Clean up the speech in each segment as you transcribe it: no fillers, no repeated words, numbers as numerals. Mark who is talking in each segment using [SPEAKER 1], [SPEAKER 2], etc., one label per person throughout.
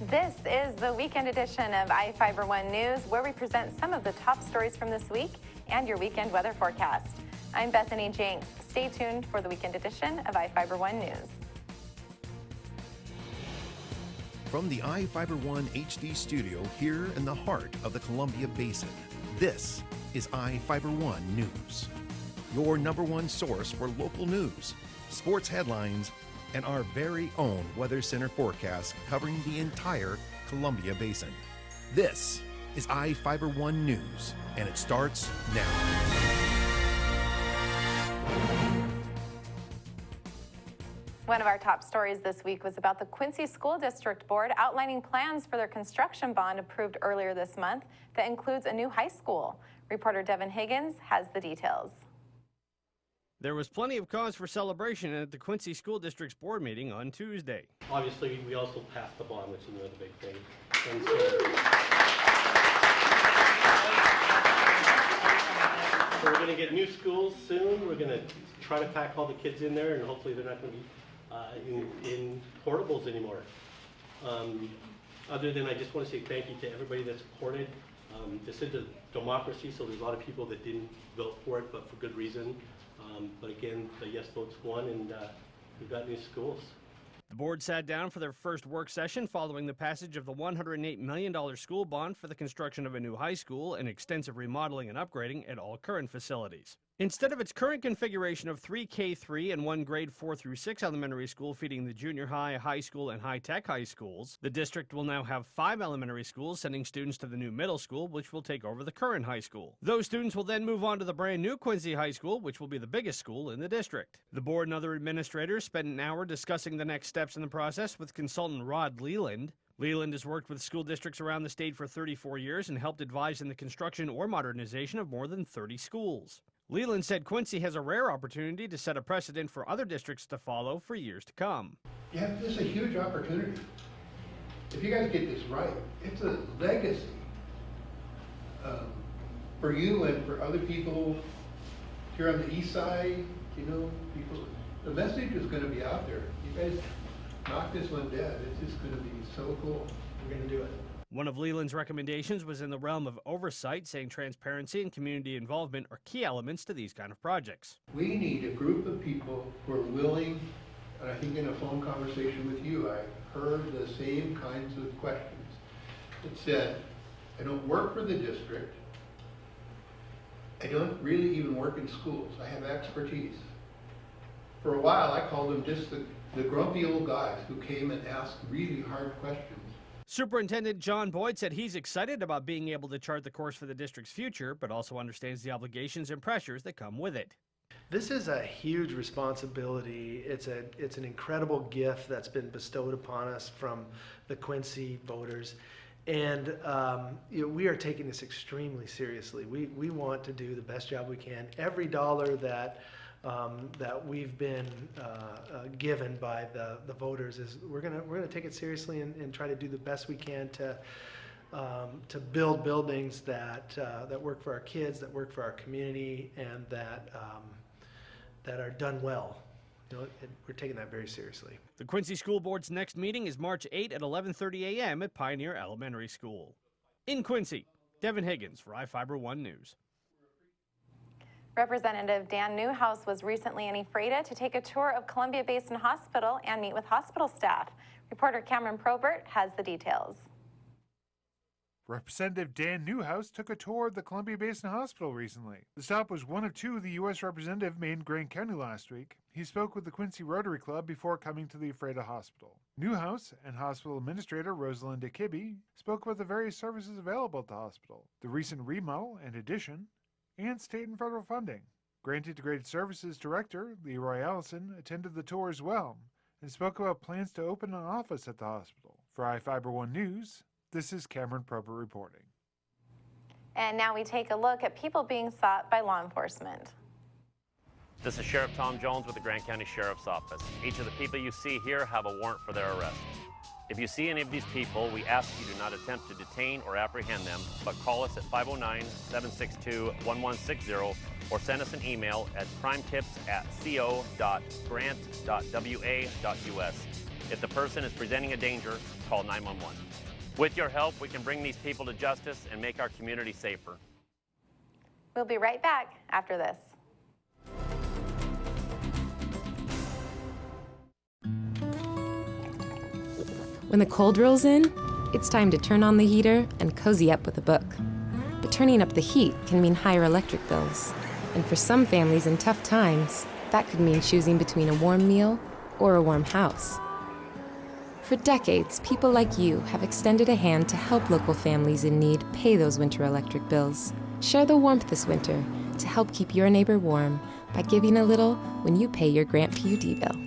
[SPEAKER 1] This is the weekend edition of iFIBER 1 News, where we present some of the top stories from this week and your weekend weather forecast. I'm Bethany Jenks. Stay tuned for the weekend edition of iFIBER 1 News.
[SPEAKER 2] From the iFIBER 1 HD studio here in the heart of the Columbia Basin, this is iFIBER 1 News, your number one source for local news, sports headlines, and our very own Weather Center forecast covering the entire Columbia Basin. This is iFIBER 1 News, and it starts now.
[SPEAKER 1] One of our top stories this week was about the Quincy School District Board outlining plans for their construction bond approved earlier this month that includes a new high school. Reporter Devin Higgins has the details.
[SPEAKER 3] There was plenty of cause for celebration at the Quincy School District's board meeting on Tuesday.
[SPEAKER 4] Obviously, we also passed the bond, which is another big thing. And so we're going to get new schools soon. We're going to try to pack all the kids in there, and hopefully they're not going to be in portables anymore. Other than I just want to say thank you to everybody that supported. This is a democracy, so there's a lot of people that didn't vote for it, but for good reason. But again, the yes votes won, and we've got new schools.
[SPEAKER 3] The board sat down for their first work session following the passage of the $108 million school bond for the construction of a new high school and extensive remodeling and upgrading at all current facilities. Instead of its current configuration of 3 K-3 and 1 grade 4 through 6 elementary school feeding the junior high, high school, and high-tech high schools, the district will now have 5 elementary schools sending students to the new middle school, which will take over the current high school. Those students will then move on to the brand new Quincy High School, which will be the biggest school in the district. The board and other administrators spent an hour discussing the next steps in the process with consultant Rod Leland. Leland has worked with school districts around the state for 34 years and helped advise in the construction or modernization of more than 30 schools. Leland said Quincy has a rare opportunity to set a precedent for other districts to follow for years to come.
[SPEAKER 5] Yeah, this is a huge opportunity. If you guys get this right, it's a legacy for you and for other people here on the east side. You know, people. The message is going to be out there. You guys knock this one dead. It's just going to be so cool. We're going to do it.
[SPEAKER 3] One of Leland's recommendations was in the realm of oversight, saying transparency and community involvement are key elements to these kind of projects.
[SPEAKER 5] We need a group of people who are willing, and I think in a phone conversation with you, I heard the same kinds of questions. It said, I don't work for the district. I don't really even work in schools. I have expertise. For a while, I called them just the grumpy old guys who came and asked really hard questions.
[SPEAKER 3] Superintendent John Boyd said he's excited about being able to chart the course for the district's future, but also understands the obligations and pressures that come with it.
[SPEAKER 6] This is a huge responsibility. It's an incredible gift that's been bestowed upon us from the Quincy voters. And we are taking this extremely seriously. We want to do the best job we can. Every dollar that we've been given by the voters is we're gonna take it seriously and try to do the best we can to build buildings that work for our kids, that work for our community, and that are done well. You know, we're taking that very seriously.
[SPEAKER 3] The Quincy School Board's next meeting is March 8 at 11:30 a.m. at Pioneer Elementary School. In Quincy, Devin Higgins for iFIBER 1 News.
[SPEAKER 1] Representative Dan Newhouse was recently in Ephrata to take a tour of Columbia Basin Hospital and meet with hospital staff. Reporter Cameron Probert has the details.
[SPEAKER 7] Representative Dan Newhouse took a tour of the Columbia Basin Hospital recently. The stop was one of two the U.S. representative made in Grant County last week. He spoke with the Quincy Rotary Club before coming to the Ephrata Hospital. Newhouse and Hospital Administrator Rosalinda Kibbe spoke about the various services available at the hospital, the recent remodel and addition, and state and federal funding. Grant Integrated Services Director Leroy Allison attended the tour as well and spoke about plans to open an office at the hospital. For iFIBER 1 News, this is Cameron Proper reporting.
[SPEAKER 1] And now we take a look at people being sought by law enforcement.
[SPEAKER 8] This is Sheriff Tom Jones with the Grant County Sheriff's Office. Each of the people you see here have a warrant for their arrest. If you see any of these people, we ask you do not attempt to detain or apprehend them, but call us at 509-762-1160 or send us an email at crimetips@co.grant.wa.us. If the person is presenting a danger, call 911. With your help, we can bring these people to justice and make our community safer.
[SPEAKER 1] We'll be right back after this.
[SPEAKER 9] When the cold rolls in, it's time to turn on the heater and cozy up with a book. But turning up the heat can mean higher electric bills. And for some families in tough times, that could mean choosing between a warm meal or a warm house. For decades, people like you have extended a hand to help local families in need pay those winter electric bills. Share the warmth this winter to help keep your neighbor warm by giving a little when you pay your Grant PUD bill.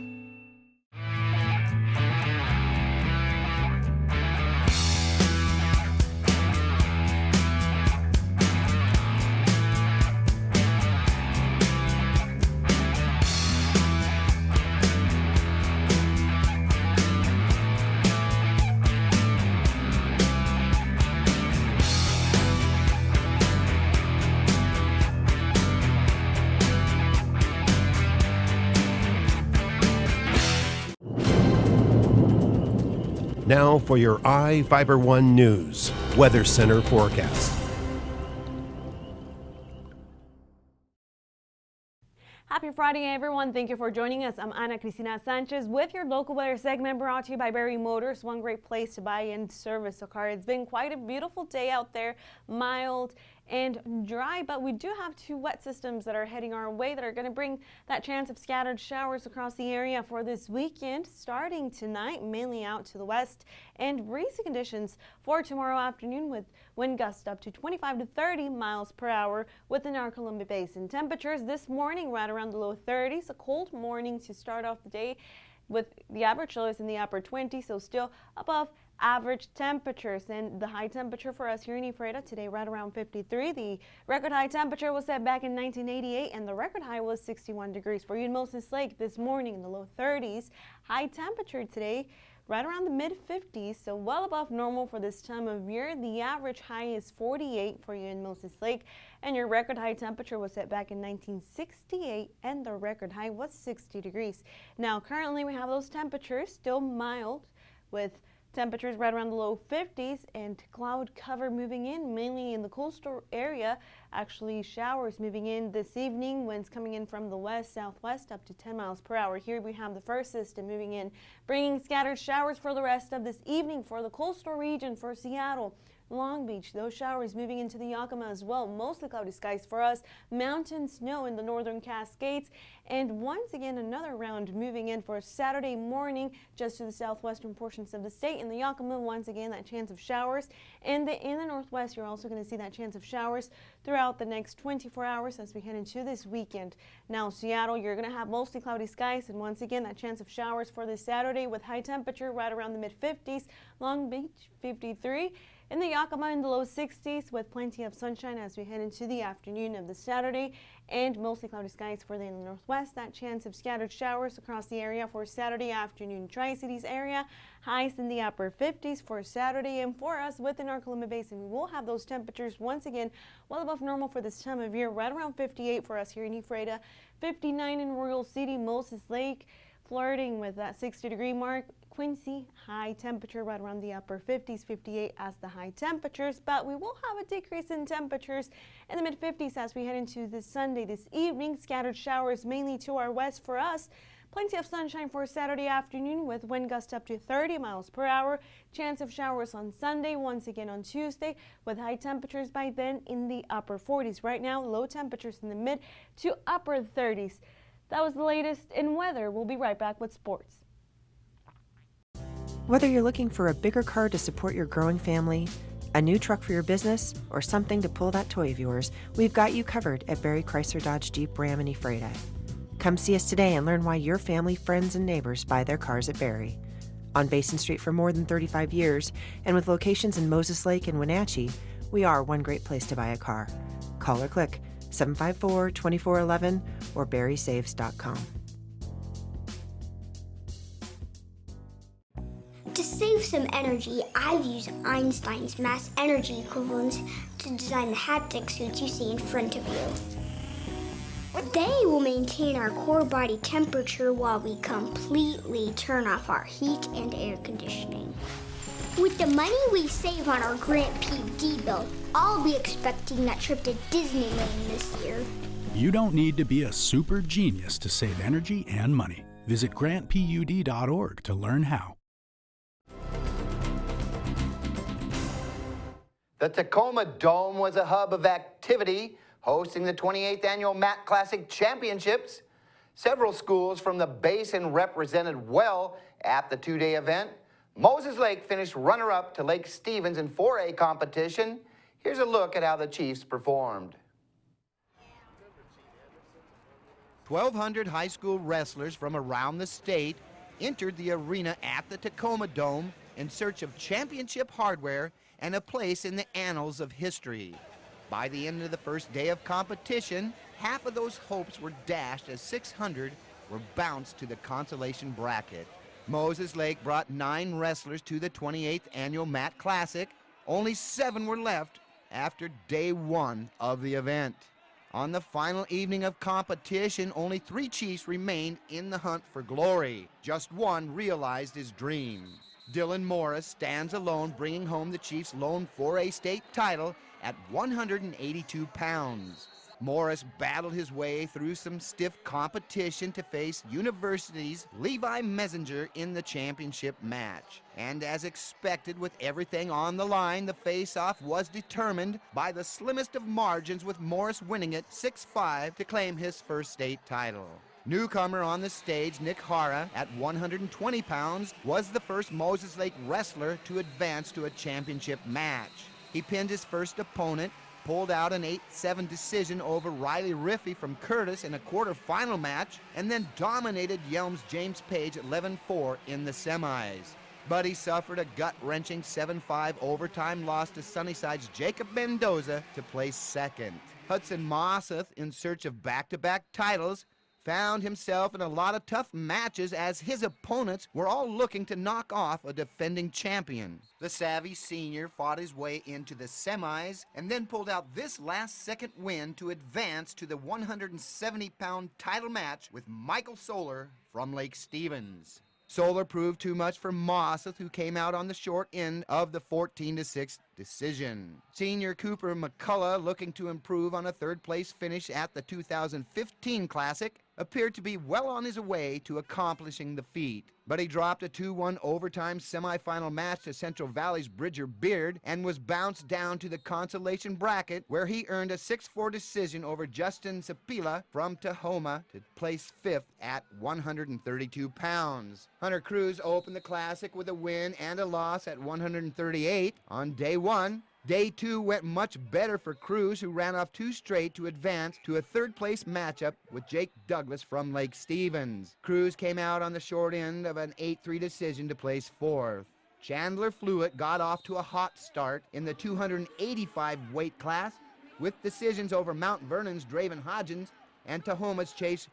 [SPEAKER 2] Now for your iFIBER 1 News Weather Center forecast.
[SPEAKER 10] Happy Friday, everyone. Thank you for joining us. I'm Ana Cristina Sanchez with your local weather segment brought to you by Barry Motors, one great place to buy and service a car. It's been quite a beautiful day out there, mild and dry, but we do have two wet systems that are heading our way that are going to bring that chance of scattered showers across the area for this weekend, starting tonight, mainly out to the west, and breezy conditions for tomorrow afternoon with wind gusts up to 25 to 30 miles per hour within our Columbia Basin. Temperatures this morning right around the low 30s, a cold morning to start off the day with the average lows in the upper 20s, so still above average temperatures. And the high temperature for us here in Ephrata today right around 53. The record high temperature was set back in 1988 and the record high was 61 degrees for you in Moses Lake this morning in the low 30s. High temperature today right around the mid 50s, so well above normal for this time of year. The average high is 48 for you in Moses Lake, and your record high temperature was set back in 1968 and the record high was 60 degrees. Now currently we have those temperatures still mild with temperatures right around the low 50s and cloud cover moving in mainly in the coastal area. Actually showers moving in this evening, winds coming in from the west southwest up to 10 miles per hour. Here we have the first system moving in, bringing scattered showers for the rest of this evening for the coastal region, for Seattle, Long Beach. Those showers moving into the Yakima as well. Mostly cloudy skies for us. Mountain snow in the northern Cascades. And once again, another round moving in for Saturday morning just to the southwestern portions of the state. In the Yakima, once again, that chance of showers. And in the northwest, you're also going to see that chance of showers throughout the next 24 hours as we head into this weekend. Now, Seattle, you're going to have mostly cloudy skies. And once again, that chance of showers for this Saturday with high temperature right around the mid-50s. Long Beach, 53. In the Yakima in the low 60s with plenty of sunshine as we head into the afternoon of the Saturday, and mostly cloudy skies for the northwest. That chance of scattered showers across the area for Saturday afternoon. Tri-Cities area, highs in the upper 50s for Saturday, and for us within our Columbia Basin, we will have those temperatures once again well above normal for this time of year, right around 58 for us here in Ephrata, 59 in Royal City, Moses Lake, flirting with that 60-degree mark. Quincy, high temperature right around the upper 50s, 58 as the high temperatures, but we will have a decrease in temperatures in the mid-50s as we head into this Sunday. This evening, scattered showers mainly to our west for us. Plenty of sunshine for Saturday afternoon with wind gusts up to 30 miles per hour. Chance of showers on Sunday, once again on Tuesday, with high temperatures by then in the upper 40s. Right now, low temperatures in the mid to upper 30s. That was the latest in weather. We'll be right back with sports.
[SPEAKER 11] Whether you're looking for a bigger car to support your growing family, a new truck for your business, or something to pull that toy of yours, we've got you covered at Barry Chrysler Dodge Jeep Ram in Ephrata. Come see us today and learn why your family, friends, and neighbors buy their cars at Barry. On Basin Street for more than 35 years, and with locations in Moses Lake and Wenatchee, we are one great place to buy a car. Call or click 754-2411 or barrysaves.com.
[SPEAKER 12] To save some energy, I've used Einstein's mass energy equivalence to design the haptic suits you see in front of you. They will maintain our core body temperature while we completely turn off our heat and air conditioning. With the money we save on our Grant PUD bill, I'll be expecting that trip to Disneyland this year.
[SPEAKER 13] You don't need to be a super genius to save energy and money. Visit grantpud.org to learn how.
[SPEAKER 14] The Tacoma Dome was a hub of activity, hosting the 28th Annual Mat Classic Championships. Several schools from the Basin represented well at the two-day event. Moses Lake finished runner-up to Lake Stevens in 4A competition. Here's a look at how the Chiefs performed. 1,200 high school wrestlers from around the state entered the arena at the Tacoma Dome in search of championship hardware and a place in the annals of history. By the end of the first day of competition, half of those hopes were dashed as 600 were bounced to the consolation bracket. Moses Lake brought 9 wrestlers to the 28th Annual Mat Classic. Only 7 were left after day 1 of the event. On the final evening of competition, only 3 Chiefs remained in the hunt for glory. Just one realized his dream. Dylan Morris stands alone, bringing home the Chiefs' lone 4A state title at 182 pounds. Morris battled his way through some stiff competition to face University's Levi Messenger in the championship match. And as expected, with everything on the line, the face-off was determined by the slimmest of margins, with Morris winning it 6-5 to claim his first state title. Newcomer on the stage, Nick Hara, at 120 pounds, was the first Moses Lake wrestler to advance to a championship match. He pinned his first opponent, pulled out an 8-7 decision over Riley Riffey from Curtis in a quarterfinal match, and then dominated Yelm's James Page at 11-4 in the semis. But he suffered a gut-wrenching 7-5 overtime loss to Sunnyside's Jacob Mendoza to place second. Hudson Mosseth, in search of back-to-back titles, found himself in a lot of tough matches as his opponents were all looking to knock off a defending champion. The savvy senior fought his way into the semis and then pulled out this last-second win to advance to the 170-pound title match with Michael Solar from Lake Stevens. Solar proved too much for Mosseth, who came out on the short end of the 14-6 decision. Senior Cooper McCullough, looking to improve on a third-place finish at the 2015 Classic, appeared to be well on his way to accomplishing the feat. But he dropped a 2-1 overtime semifinal match to Central Valley's Bridger Beard and was bounced down to the consolation bracket, where he earned a 6-4 decision over Justin Sapila from Tahoma to place 5th at 132 pounds. Hunter Cruz opened the Classic with a win and a loss at 138 on day 1. Day 2 went much better for Cruz, who ran off 2 straight to advance to a third-place matchup with Jake Douglas from Lake Stevens. Cruz came out on the short end of an 8-3 decision to place 4th. Chandler Fluitt got off to a hot start in the 285 weight class, with decisions over Mount Vernon's Draven Hodgins and Tahoma's Chase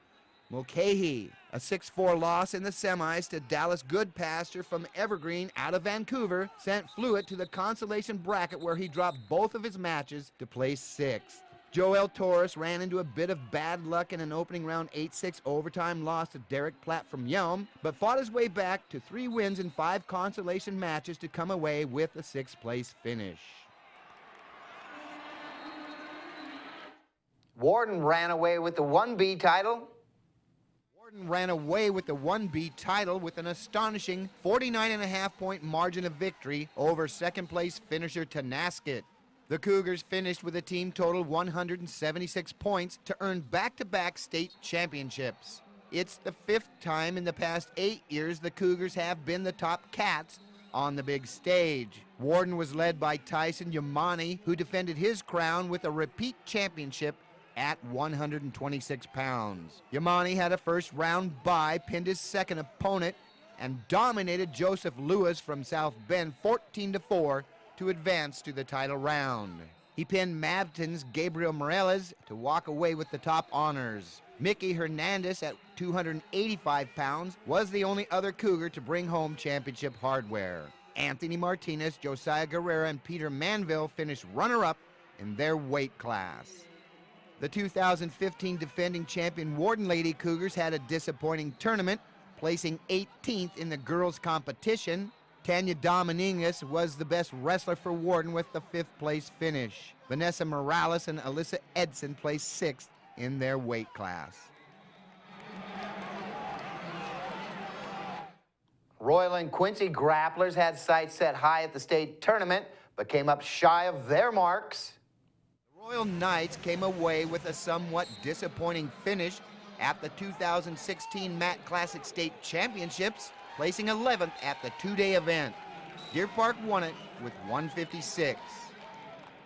[SPEAKER 14] Mulcahy. A 6-4 loss in the semis to Dallas Goodpasture from Evergreen out of Vancouver sent Fluitt to the consolation bracket, where he dropped both of his matches to place 6th. Joel Torres ran into a bit of bad luck in an opening round 8-6 overtime loss to Derek Platt from Yelm, but fought his way back to 3 wins in 5 consolation matches to come away with a 6th-place finish. Warden ran away with the 1B title. Ran away with the 1B title with an astonishing 49.5-point margin of victory over second-place finisher Tenasket. The Cougars finished with a team total 176 points to earn back-to-back state championships. It's the 5th time in the past 8 years the Cougars have been the top Cats on the big stage. Warden was led by Tyson Yamani, who defended his crown with a repeat championship at 126 pounds. Yamani had a first-round bye, pinned his second opponent, and dominated Joseph Lewis from South Bend 14-4 to advance to the title round. He pinned Mabton's Gabriel Morales to walk away with the top honors. Mickey Hernandez at 285 pounds was the only other Cougar to bring home championship hardware. Anthony Martinez, Josiah Guerrera, and Peter Manville finished runner-up in their weight class. The 2015 defending champion Warden Lady Cougars had a disappointing tournament, placing 18th in the girls' competition. Tanya Dominguez was the best wrestler for Warden with the 5th place finish. Vanessa Morales and Alyssa Edson placed 6th in their weight class.
[SPEAKER 15] Royal and Quincy grapplers had sights set high at the state tournament, but came up shy of their marks.
[SPEAKER 14] The Royal Knights came away with a somewhat disappointing finish at the 2016 Matt Classic State Championships, placing 11th at the two-day event. Deer Park won it with 156.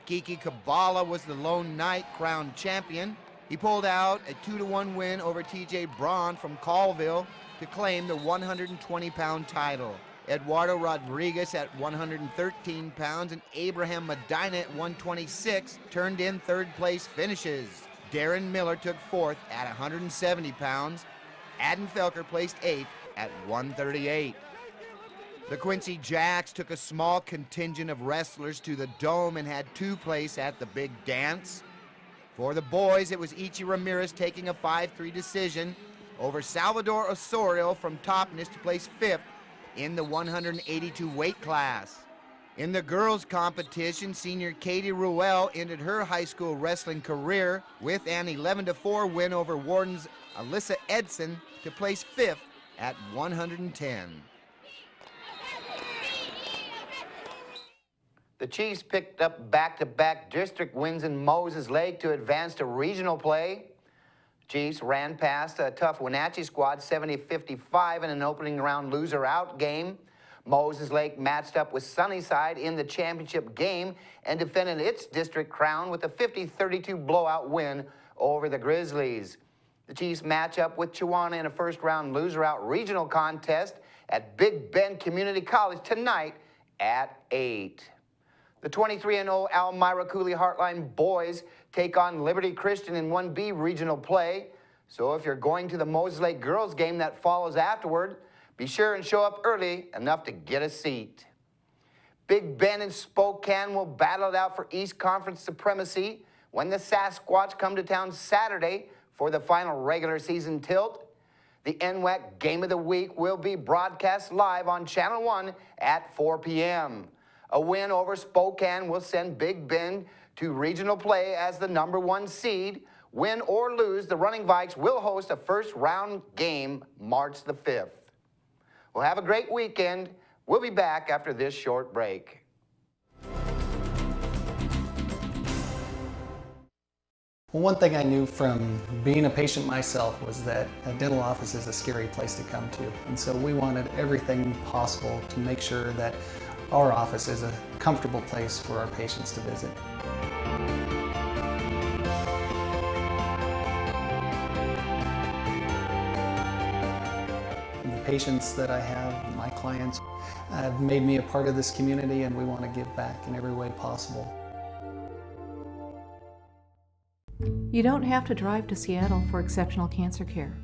[SPEAKER 14] Kiki Kabbalah was the lone Knight crowned champion. He pulled out a 2-1 win over TJ Braun from Colville to claim the 120-pound title. Eduardo Rodriguez at 113 pounds and Abraham Medina at 126 turned in third-place finishes. Darren Miller took 4th at 170 pounds. Adam Felker placed 8th at 138. The Quincy Jacks took a small contingent of wrestlers to the Dome and had 2 place at the big dance. For the boys, it was Ichi Ramirez taking a 5-3 decision over Salvador Osorio from Topness to place 5th in the 182 weight class. In the girls' competition, senior Katie Ruel ended her high school wrestling career with an 11-4 win over Warden's Alyssa Edson to place 5th at 110.
[SPEAKER 15] The Chiefs picked up back-to-back district wins in Moses Lake to advance to regional play. Chiefs ran past a tough Wenatchee squad 70-55 in an opening round loser-out game. Moses Lake matched up with Sunnyside in the championship game and defended its district crown with a 50-32 blowout win over the Grizzlies. The Chiefs match up with Chihuahua in a first-round loser-out regional contest at Big Bend Community College tonight at 8. The 23-0 Elmira Cooley Heartline boys take on Liberty Christian in 1B regional play. So if you're going to the Moses Lake girls game that follows afterward, be sure and show up early enough to get a seat. Big Bend and Spokane will battle it out for East Conference supremacy when the Sasquatch come to town Saturday for the final regular season tilt. The NWAC Game of the Week will be broadcast live on Channel 1 at 4 p.m. A win over Spokane will send Big Bend to regional play as the #1 seed. Win or lose, the Running Vikes will host a first-round game March the 5th. Well, have a great weekend. We'll be back after this short break.
[SPEAKER 16] Well, one thing I knew from being a patient myself was that a dental office is a scary place to come to. And so we wanted everything possible to make sure that our office is a comfortable place for our patients to visit. The patients that I have, my clients, have made me a part of this community, and we want to give back in every way possible.
[SPEAKER 17] You don't have to drive to Seattle for exceptional cancer care.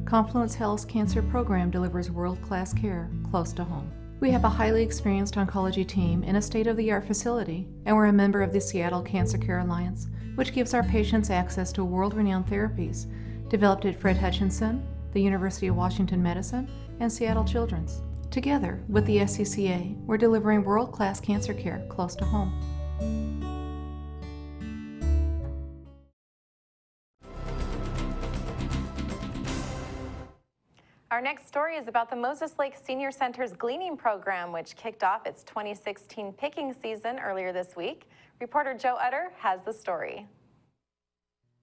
[SPEAKER 17] Confluence Health's cancer program delivers world-class care close to home. We have a highly experienced oncology team in a state-of-the-art facility, and we're a member of the Seattle Cancer Care Alliance, which gives our patients access to world-renowned therapies developed at Fred Hutchinson, the University of Washington Medicine, and Seattle Children's. Together with the SCCA, we're delivering world-class cancer care close to home.
[SPEAKER 1] Our next story is about the Moses Lake Senior Center's Gleaning Program, which kicked off its 2016 picking season earlier this week. Reporter Joe Utter has the story.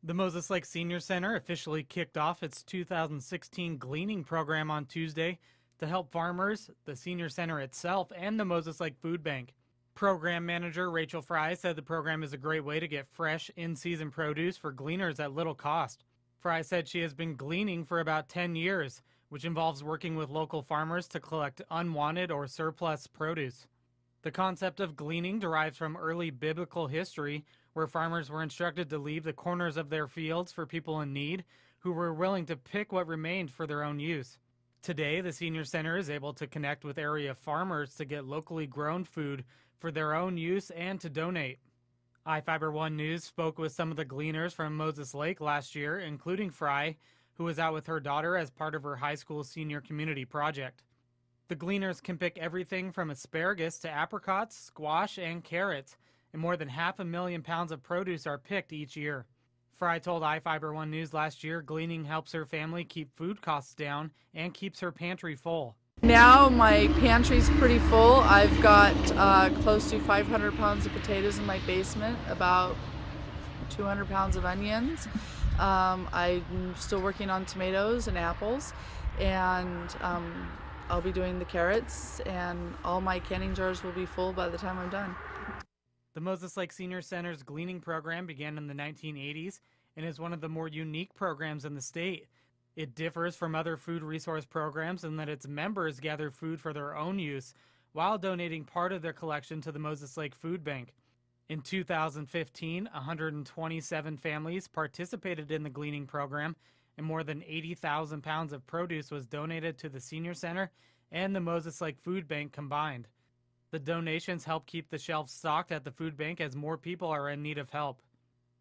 [SPEAKER 18] The Moses Lake Senior Center officially kicked off its 2016 Gleaning Program on Tuesday to help farmers, the Senior Center itself, and the Moses Lake Food Bank. Program manager Rachel Fry said the program is a great way to get fresh, in-season produce for gleaners at little cost. Fry said she has been gleaning for about 10 years, which involves working with local farmers to collect unwanted or surplus produce. The concept of gleaning derives from early biblical history, where farmers were instructed to leave the corners of their fields for people in need who were willing to pick what remained for their own use. Today, the Senior Center is able to connect with area farmers to get locally grown food for their own use and to donate. iFIBER 1 News spoke with some of the gleaners from Moses Lake last year, including Fry, who was out with her daughter as part of her high school senior community project. The gleaners can pick everything from asparagus to apricots, squash, and carrots, and more than 500,000 pounds of produce are picked each year. Fry told iFIBER 1 News last year gleaning helps her family keep food costs down and keeps her pantry full.
[SPEAKER 19] Now my pantry's pretty full. I've got close to 500 pounds of potatoes in my basement, about 200 pounds of onions. I'm still working on tomatoes and apples, and I'll be doing the carrots, and all my canning jars will be full by the time I'm done.
[SPEAKER 18] The Moses Lake Senior Center's gleaning program began in the 1980s and is one of the more unique programs in the state. It differs from other food resource programs in that its members gather food for their own use while donating part of their collection to the Moses Lake Food Bank. In 2015, 127 families participated in the gleaning program, and more than 80,000 pounds of produce was donated to the Senior Center and the Moses Lake Food Bank combined. The donations help keep the shelves stocked at the food bank as more people are in need of help.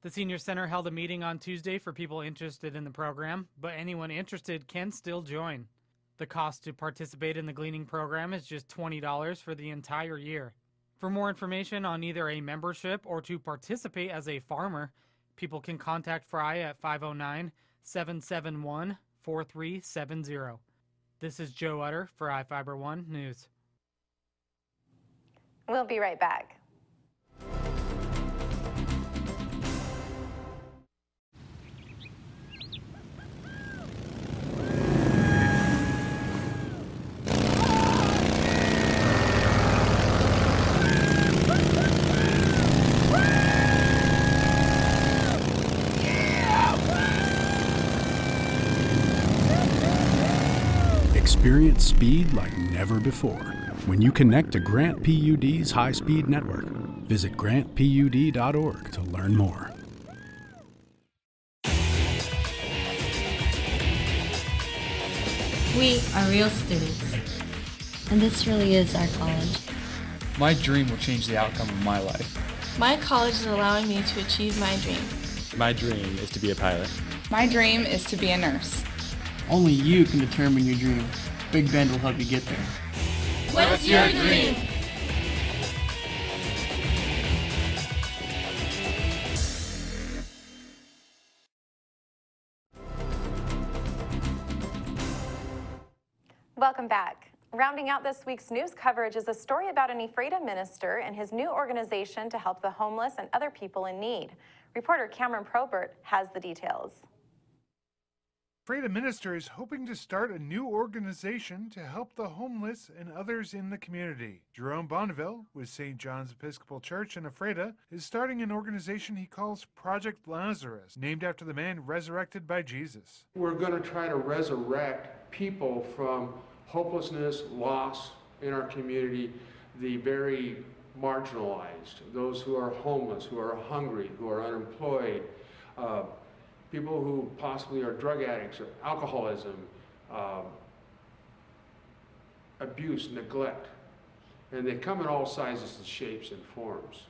[SPEAKER 18] The Senior Center held a meeting on Tuesday for people interested in the program, but anyone interested can still join. The cost to participate in the gleaning program is just $20 for the entire year. For more information on either a membership or to participate as a farmer, people can contact Fry at 509-771-4370. This is Joe Utter for iFIBER 1 News.
[SPEAKER 1] We'll be right back.
[SPEAKER 13] Experience speed like never before when you connect to Grant PUD's high-speed network. Visit grantpud.org to learn more.
[SPEAKER 20] We are real students, and this really is our college.
[SPEAKER 21] My dream will change the outcome of my life.
[SPEAKER 22] My college is allowing me to achieve my dream.
[SPEAKER 21] My dream is to be a pilot.
[SPEAKER 22] My dream is to be a nurse.
[SPEAKER 23] Only you can determine your dream. Big Bend will help you get there.
[SPEAKER 22] What's your dream?
[SPEAKER 1] Welcome back. Rounding out this week's news coverage is a story about an Ephrata minister and his new organization to help the homeless and other people in need. Reporter Cameron Probert has the details.
[SPEAKER 7] Ephrata minister is hoping to start a new organization to help the homeless and others in the community. Jerome Bonneville, with St. John's Episcopal Church in Ephrata, is starting an organization he calls Project Lazarus, named after the man resurrected by Jesus.
[SPEAKER 24] We're going to try to resurrect people from hopelessness, loss in our community, the very marginalized, those who are homeless, who are hungry, who are unemployed, people who possibly are drug addicts or alcoholism, abuse, neglect. And they come in all sizes and shapes and forms.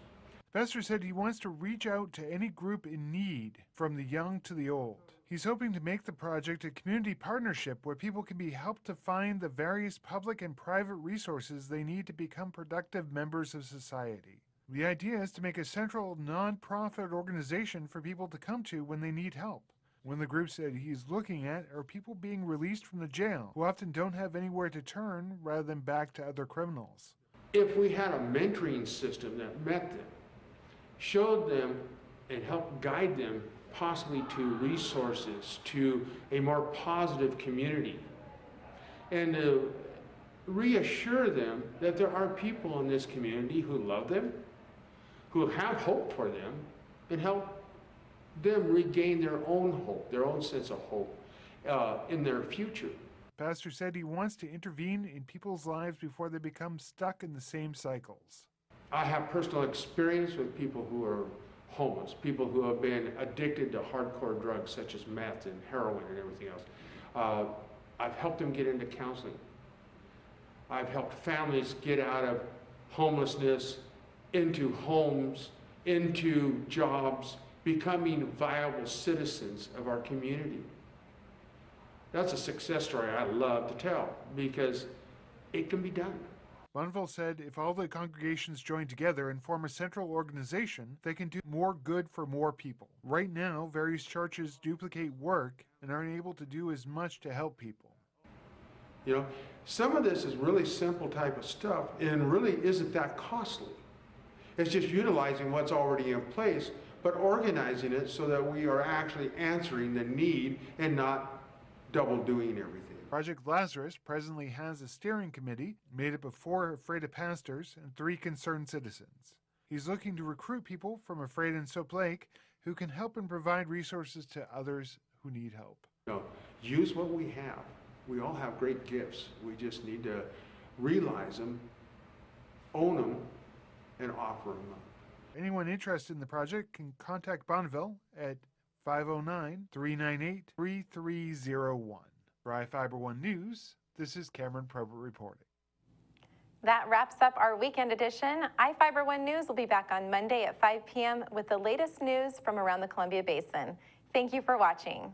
[SPEAKER 7] The pastor said he wants to reach out to any group in need, from the young to the old. He's hoping to make the project a community partnership where people can be helped to find the various public and private resources they need to become productive members of society. The idea is to make a central non-profit organization for people to come to when they need help. One of the groups that he's looking at are people being released from the jail who often don't have anywhere to turn rather than back to other criminals.
[SPEAKER 24] If we had a mentoring system that met them, showed them and helped guide them possibly to resources, to a more positive community, and to reassure them that there are people in this community who love them, who have hope for them, and help them regain their own hope, their own sense of hope in their future.
[SPEAKER 7] Pastor said he wants to intervene in people's lives before they become stuck in the same cycles.
[SPEAKER 24] I have personal experience with people who are homeless, people who have been addicted to hardcore drugs such as meth and heroin and everything else. I've helped them get into counseling. I've helped families get out of homelessness into homes, into jobs, becoming viable citizens of our community. That's a success story I love to tell because it can be done.
[SPEAKER 7] Bonneville said if all the congregations join together and form a central organization, they can do more good for more people. Right now, various churches duplicate work and aren't able to do as much to help people.
[SPEAKER 24] You know, some of this is really simple type of stuff and really isn't that costly. It's just utilizing what's already in place, but organizing it so that we are actually answering the need and not double doing everything.
[SPEAKER 7] Project Lazarus presently has a steering committee made up of 4 Ephrata pastors and 3 concerned citizens. He's looking to recruit people from Ephrata and Soap Lake who can help and provide resources to others who need help.
[SPEAKER 24] No, use what we have. We all have great gifts. We just need to realize them, own them, and offer them up.
[SPEAKER 7] Anyone interested in the project can contact Bonneville at 509-398-3301. For iFiber 1 News, this is Cameron Probert reporting.
[SPEAKER 1] That wraps up our weekend edition. iFiber 1 News will be back on Monday at 5 p.m. with the latest news from around the Columbia Basin. Thank you for watching.